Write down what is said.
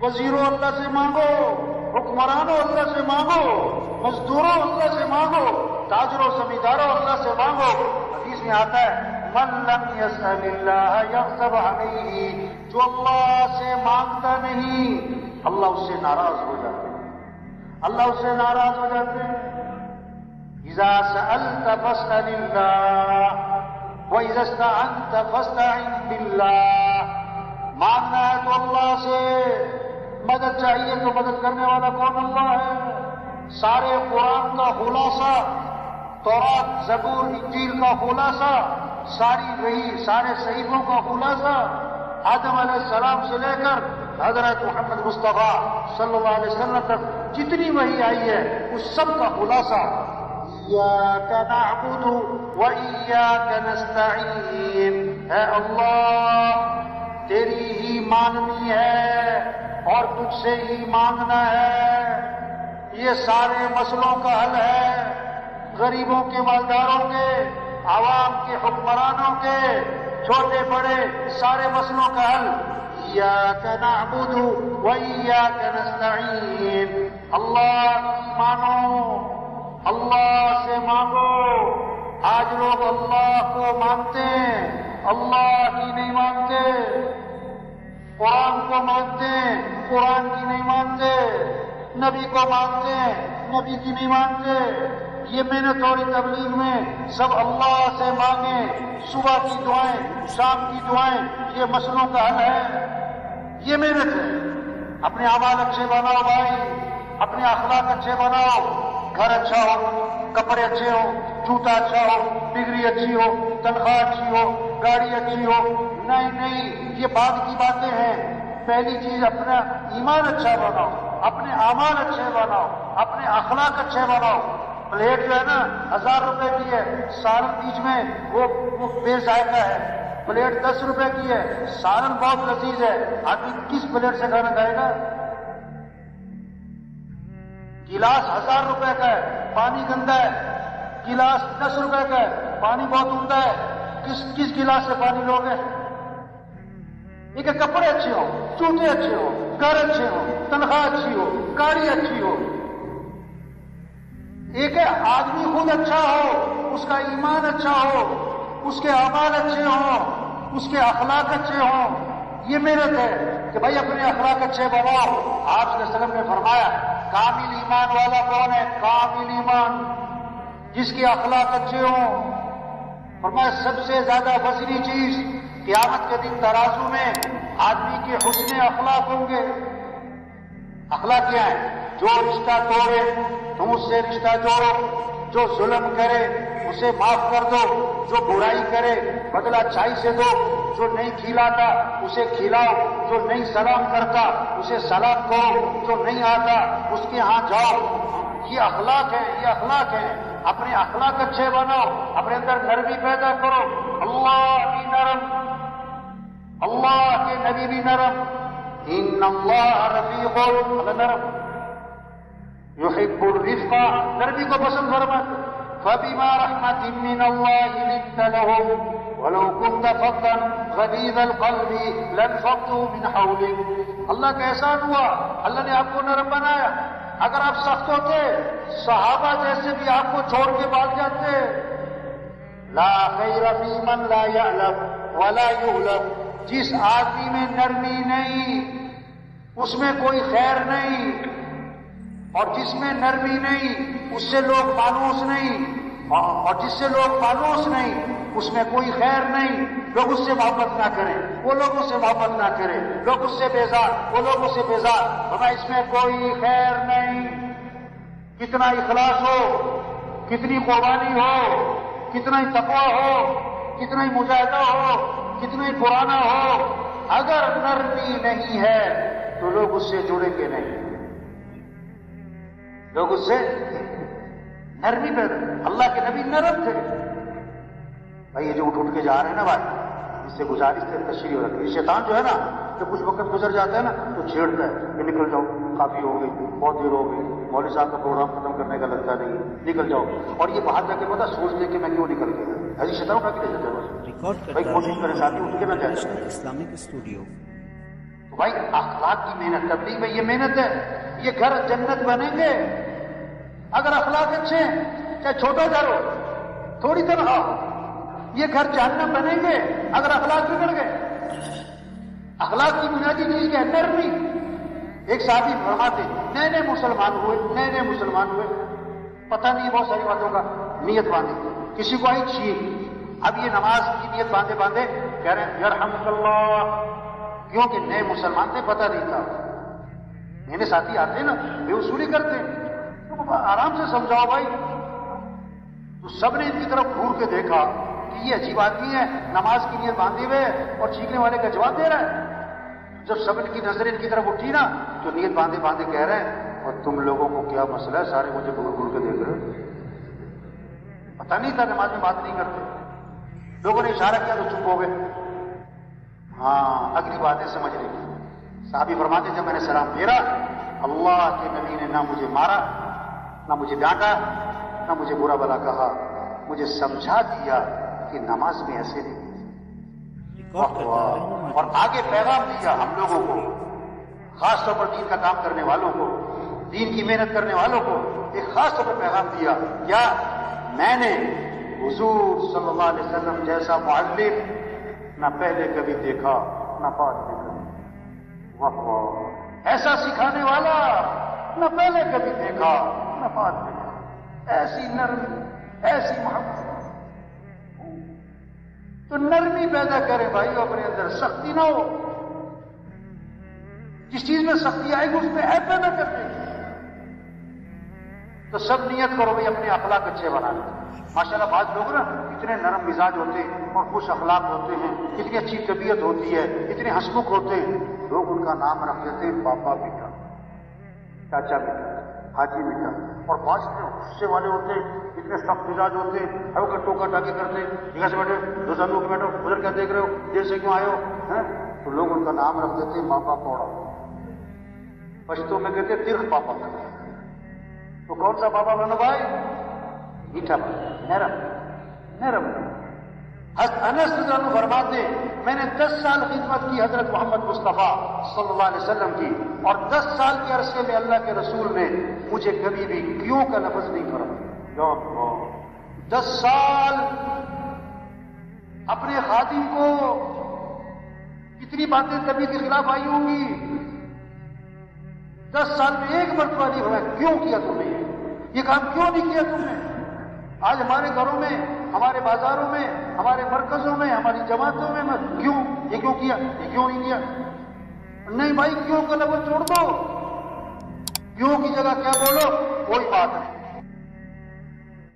وزیروں اللہ سے مانگو، حکمرانوں اللہ سے مانگو، مزدوروں اللہ سے مانگو، تاجروں زمینداروں اللہ سے مانگو۔ حدیث میں آتا ہے من لم يسأل اللہ یغضب علیہ، جو اللہ سے مانگتا نہیں اللہ اس سے ناراض ہو جاتے ہیں، اللہ اس سے ناراض ہو جاتے ہیں۔ اذا سألت فاسأل اللہ وَإِذَا اسْتَعَنْتَ فَاسْتَعِنْ بِاللَّهِ، مانگنا ہے تو اللہ سے، مدد چاہیے تو مدد کرنے والا کون؟ اللہ ہے۔ سارے قرآن کا خلاصہ، تورات زبور انجیل کا خلاصہ، ساری وحی، سارے صحیفوں کا خلاصہ، آدم علیہ السلام سے لے کر حضرت محمد مصطفیٰ صلی اللہ علیہ وسلم تک جتنی وحی آئی ہے اس سب کا خلاصہ ایاک نعبد و ایاک نستعین، اے اللہ تیری ہی ماننی ہے اور تجھ سے ہی مانگنا ہے، یہ سارے مسئلوں کا حل ہے، غریبوں کے مالداروں کے، عوام کے، حکمرانوں کے، چھوٹے بڑے سارے مسئلوں کا حل ایاک نعبد و ایاک نستعین، اللہ کی مانو، اللہ سے مانگو۔ آج لوگ اللہ کو مانتے ہیں، اللہ کی نہیں مانتے، قرآن کو مانتے ہیں، قرآن کی نہیں مانتے، نبی کو مانتے ہیں، نبی کی نہیں مانتے۔ یہ محنت اور تبلیغ میں سب اللہ سے مانگیں، صبح کی دعائیں، شام کی دعائیں، یہ مسئلوں کا حل ہے، یہ محنت ہے۔ اپنے اعمال اچھے بناؤ بھائی، اپنے اخلاق اچھے بناؤ، گھر اچھا ہو، کپڑے اچھے ہو، جوتا اچھا ہو، ڈگری اچھی ہو، تنخواہ اچھی ہو، گاڑی اچھی ہو، نہیں، یہ بعد کی باتیں ہیں۔ پہلی چیز اپنا ایمان اچھا بناؤ، اپنے اعمال اچھے بناؤ، اپنے اخلاق اچھے بناؤ۔ پلیٹ جو ہے نا 1000 روپے کی ہے، سالن بیچ میں وہ بے ذائقہ ہے، پلیٹ 10 روپے کی ہے، سالن بہت لذیذ ہے، آدمی کس پلیٹ سے کھانا کھائے گا؟ گلاس 1000 روپے کا ہے، پانی گندا ہے، گلاس 10 روپے کا ہے، پانی بہت عمدہ ہے، کس گلاس سے پانی لوگے؟ ایک کپڑے اچھے ہو، جوتے اچھے ہو، گھر اچھے ہو، تنخواہ اچھی ہو، گاڑی اچھی ہو، ایک آدمی خود اچھا ہو، اس کا ایمان اچھا ہو، اس کے اعمال اچھے ہوں، اس کے اخلاق اچھے ہوں، یہ محنت ہے کہ بھائی اپنے اخلاق اچھے بناؤ۔ آپ صلی اللہ علیہ وسلم نے فرمایا کامل ایمان والا کون ہے؟ کامل ایمان، جس کے اخلاق اچھے ہوں۔ فرمایا سب سے زیادہ وزنی چیز قیامت کے دن ترازو میں آدمی کے حسن اخلاق ہوں گے۔ اخلاق کیا ہے؟ جو رشتہ توڑے تم اس سے رشتہ جوڑو، جو ظلم کرے اسے معاف کر دو، جو برائی کرے بدلہ اچھائی سے دو، جو نہیں کھلاتا اسے کھلاؤ، جو نہیں سلام کرتا اسے سلام کرو، جو نہیں آتا اس کے ہاں جاؤ۔ یہ اخلاق ہے، یہ اخلاق ہے۔ اپنے اخلاق اچھے بناؤ، اپنے اندر نرمی پیدا کرو۔ اللہ بھی نرم، اللہ کے نبی بھی نرم، ان اللہ رفیق، اللہ نرم، یحب الرفق، نرمی کو پسند فرماتے۔ فبما رحمة من الله لنت لهم ولو كنت فظا غليظ القلب لانفضوا من حولك۔ اللہ کا احسان ہوا، اللہ نے آپ کو نرم بنایا۔ اگر آپ سخت ہوتے صحابہ جیسے بھی آپ کو چھوڑ کے بھاگ جاتے۔ لا خیر فی من لا یعلم ولا یعلم، جس آدمی میں نرمی نہیں اس میں کوئی خیر نہیں، اور جس میں نرمی نہیں اس سے لوگ مانوس نہیں، اور جس سے لوگ مانوس نہیں اس میں کوئی خیر نہیں۔ لوگ اس سے محبت نہ کریں، وہ لوگوں سے محبت نہ کریں، لوگ اس سے بیزار، وہ لوگوں سے بیزار، ہمیں اس میں کوئی خیر نہیں۔ کتنا اخلاص ہو، کتنی قربانی ہو، کتنا ہی تقویٰ ہو، کتنا ہی مجاہدہ ہو، کتنا ہی پرانا ہو، اگر نرمی نہیں ہے تو لوگ اس سے جڑیں گے نہیں، لوگ اس سے نرمی پیدا۔ اللہ کے نبی نرم تھے۔ بھائی یہ جو اٹھ کے جا رہے ہیں نا بھائی، اس سے گزارش سے تشریح رکھیں۔ یہ شیطان جو ہے نا کہ کچھ وقت گزر جاتا ہے نا تو چھیڑتا ہے کہ نکل جاؤ، کافی ہو گئی، بہت دیر ہو گئی، مولوی صاحب کا پروگرام ختم کرنے کا لگتا نہیں، نکل جاؤ، اور یہ باہر جا کے پتا سوچتے کہ میں کیوں نکل گیا۔ حجی شیطان اٹھا کے لے جاتا ہے بھائی، کوشش کریں ساتھی اٹھ کے نہ جائے۔ اسلامک اسٹوڈیو بھائی اخلاق کی محنت، تبلیغ میں یہ محنت ہے. یہ گھر جنت بنیں گے اگر اخلاق اچھے ہیں، چاہے چھوٹا گھر ہو، تھوڑی تنخواہ ہو. یہ گھر جہنم بنیں گے اگر اخلاق بگڑ گئے. اخلاق کی بنیادی چیز کیا ہے؟ نرمی. ایک صحابی فرماتے نئے مسلمان ہوئے، پتہ نہیں بہت ساری باتوں کا نیت باندھی. کسی کو آئی چھینک، اب یہ نماز کی نیت باندھے کہہ رہے ہیں یرحمک اللہ، کیونکہ نئے مسلمان تھے، پتہ نہیں تھا. میرے ساتھی آتے ہیں نا، بے اصولی کرتے ہیں، تو آرام سے سمجھاؤ بھائی. تو سب نے ان کی طرف گھور کے دیکھا کہ یہ عجیب آدمی ہے، نماز کی نیت باندھے ہوئے اور چھینکنے والے کا جواب دے رہا ہے. جب سب ان کی نظر ان کی طرف اٹھی نا، تو نیت باندھے کہہ رہے ہیں اور تم لوگوں کو کیا مسئلہ ہے، سارے مجھے گھور کے دیکھ رہے ہو. پتہ نہیں تھا نماز میں بات نہیں کرتے. لوگوں نے اشارہ کیا تو چپ ہو گئے. ہاں اگلی باتیں سمجھ رہی. صحابی فرماتے جب میں نے سلام پھیرا، اللہ کے نبی نے نہ مجھے مارا، نہ مجھے ڈانٹا، نہ مجھے برا بلا کہا، مجھے سمجھا دیا کہ نماز میں ایسے نہیں. اور آگے پیغام دیا ہم لوگوں کو، خاص طور پر دین کا کام کرنے والوں کو، دین کی محنت کرنے والوں کو ایک خاص طور پر پیغام دیا. کیا؟ میں نے حضور صلی اللہ علیہ وسلم جیسا معلم نہ پہلے کبھی دیکھا نہ بعد میں کبھی. ایسا سکھانے والا نہ پہلے کبھی دیکھا نہ بعد میں کبھی. ایسی نرمی، ایسی محبت. تو نرمی پیدا کرے بھائی اپنے اندر، سختی نہ ہو. جس چیز میں سختی آئے گی اس میں عیب پیدا کر دے گی. تو سب نیت کرو بھائی اپنے اخلاق اچھے بنانے. ماشاءاللہ بعض لوگ نا اتنے نرم مزاج ہوتے ہیں اور خوش اخلاق ہوتے ہیں، اتنی اچھی طبیعت ہوتی ہے، اتنے ہنسمکھ ہوتے ہیں، لوگ ان کا نام رکھ دیتے ہیں پاپا بیٹا، چاچا بیٹا، حاجی بیٹا. اور بعض اتنے غصے والے ہوتے ہیں، اتنے سخت مزاج ہوتے ہیں، ہو کر ٹوکا ٹاکی کرتے ہیں، جگہ سے بیٹھے دو سالوں کے بیٹھو، ادھر کیا دیکھ رہے ہو، دیر سے کیوں آئے ہو. تو لوگ ان کا نام رکھ دیتے ہیں پاپا کوڑا. پشتو میں کہتے ہیں ترخ پاپا. تو کون سا پاپا بنو بھائی؟ میٹھا نرم نرم. حضرت انس رضی اللہ عنہ فرماتے میں نے 10 سال خدمت کی حضرت محمد مصطفیٰ صلی اللہ علیہ وسلم کی، اور 10 سال کے عرصے میں اللہ کے رسول نے مجھے کبھی بھی کیوں کا لفظ نہیں فرمایا. 10 سال اپنے خادم کو کتنی باتیں کبھی کے خلاف آئی ہوں گی، 10 سال میں ایک مرتبہ نہیں ہوا کیوں کیا تم نے، یہ کام کیوں نہیں کیا تم نے. آج ہمارے گھروں میں، ہمارے بازاروں میں، ہمارے مرکزوں میں، ہماری جماعتوں میں کیوں یہ کیوں کیا، یہ کیوں نہیں کیا. نہیں بھائی کیوں کا لفظ چھوڑ دو، کیوں کی جگہ کیا بولو، کوئی بات نہیں.